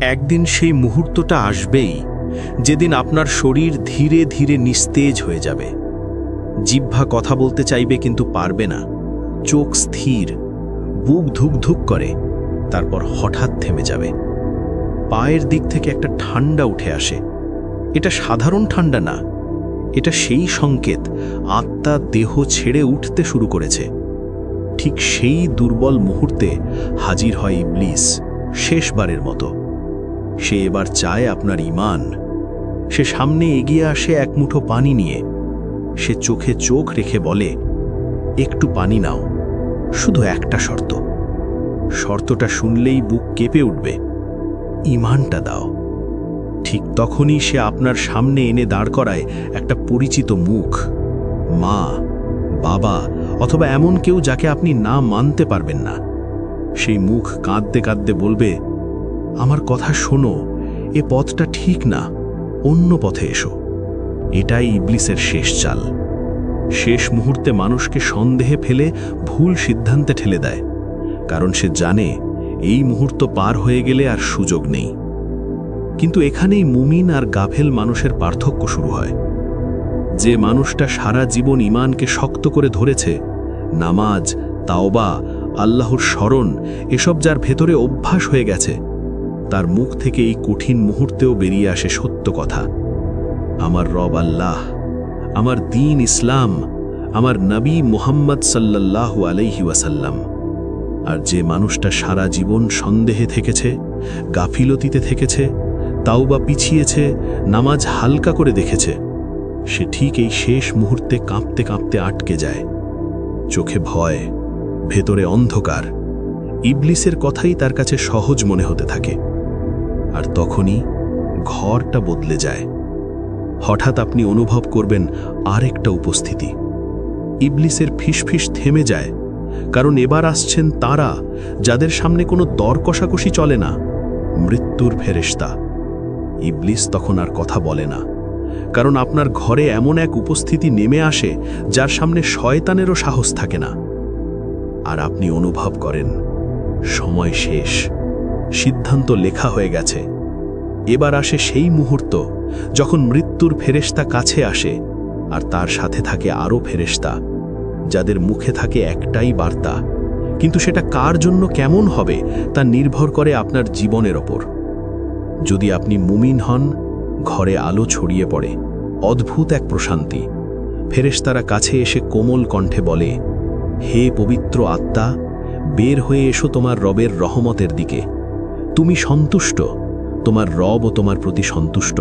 একদিন সেই মুহূর্তটা আসবেই যেদিন আপনার শরীর ধীরে ধীরে নিস্তেজ হয়ে যাবে। জিহ্বা কথা বলতে চাইবে কিন্তু পারবে না, চোখ স্থির, বুক ধুকধুক করে, তারপর হঠাৎ থেমে যাবে। পায়ের দিক থেকে একটা ঠান্ডা উঠে আসে। এটা সাধারণ ঠান্ডা না, এটা সেই সংকেত আত্মা দেহ ছেড়ে উঠতে শুরু করেছে। ঠিক সেই দুর্বল মুহূর্তে হাজির হয় ইবলিস, শেষবারের মতো। সে এবার চায় আপনার ঈমান। সে সামনে এগিয়ে আসে এক মুঠো পানি নিয়ে। সে চোখে চোখ রেখে বলে, একটু পানি নাও, শুধু একটা শর্ত। শর্তটা শুনলেই বুক কেঁপে উঠবে, ঈমানটা দাও। ঠিক তখনই সে আপনার সামনে এনে দাঁড় করায় একটা পরিচিত মুখ, মা, বাবা অথবা এমন কেউ যাকে আপনি না মানতে পারবেন না। সেই মুখ কাঁদতে কাঁদতে বলবে, আমার কথা শোনো, এ পথটা ঠিক না, অন্য পথে এসো। এটাই ইবলিসের শেষ চাল। শেষ মুহূর্তে মানুষকে সন্দেহে ফেলে ভুল সিদ্ধান্তে ঠেলে দেয়, কারণ সে জানে এই মুহূর্ত পার হয়ে গেলে আর সুযোগ নেই। কিন্তু এখানেই মুমিন আর গাফেল মানুষের পার্থক্য শুরু হয়। যে মানুষটা সারা জীবন ঈমানকে শক্ত করে ধরেছে, নামাজ, তাওবা, আল্লাহর স্মরণ এসব যার ভেতরে অভ্যাস হয়ে গেছে, তার মুখ থেকে এই কঠিন মুহূর্তেও বেরিয়ে আসে সত্য কথা, আমার রব আল্লাহ, আমার দ্বীন ইসলাম, আমার নবী মুহাম্মদ সাল্লাল্লাহু আলাইহি ওয়াসাল্লাম। আর যে মানুষটা সারা জীবন সন্দেহে থেকেছে, গাফিলতিতে থেকেছে, তাওবা পিছিয়েছে, নামাজ হালকা করে দেখেছে, সে ঠিক এই শেষ মুহূর্তে কাঁপতে কাঁপতে আটকে যায়। চোখে ভয়, ভেতরে অন্ধকার। ইবলিসের কথাই তার কাছে সহজ মনে হতে থাকে। আর তখনই ঘরটা বদলে যায়। হঠাৎ আপনি অনুভব করবেন আরেকটা উপস্থিতি। ইবলিসের ফিসফিস থেমে যায়, কারণ এবার আসছেন তারা যাদের সামনে কোনো দর কষাকষি চলে না, মৃত্যুর ফেরেশতা। ইবলিস তখন আর কথা বলে না, কারণ আপনার ঘরে এমন এক উপস্থিতি নেমে আসে যার সামনে শয়তানেরও সাহস থাকে না। আর আপনি অনুভব করেন সময় শেষ, সিদ্ধান্ত লেখা হয়ে গেছে। এবার আসে সেই মুহূর্ত যখন মৃত্যুর ফেরেশতা কাছে আসে, আর তার সাথে থাকে আরও ফেরেশতা, যাদের মুখে থাকে একটাই বার্তা, কিন্তু সেটা কার জন্য কেমন হবে তা নির্ভর করে আপনার জীবনের ওপর। যদি আপনি মুমিন হন, ঘরে আলো ছড়িয়ে পড়ে, অদ্ভুত এক প্রশান্তি। ফেরেশতারা কাছে এসে কোমল কণ্ঠে বলে, হে পবিত্র আত্মা, বের হয়ে এসো তোমার রবের রহমতের দিকে। তুমি সন্তুষ্ট, তোমার রব ও তোমার প্রতি সন্তুষ্ট।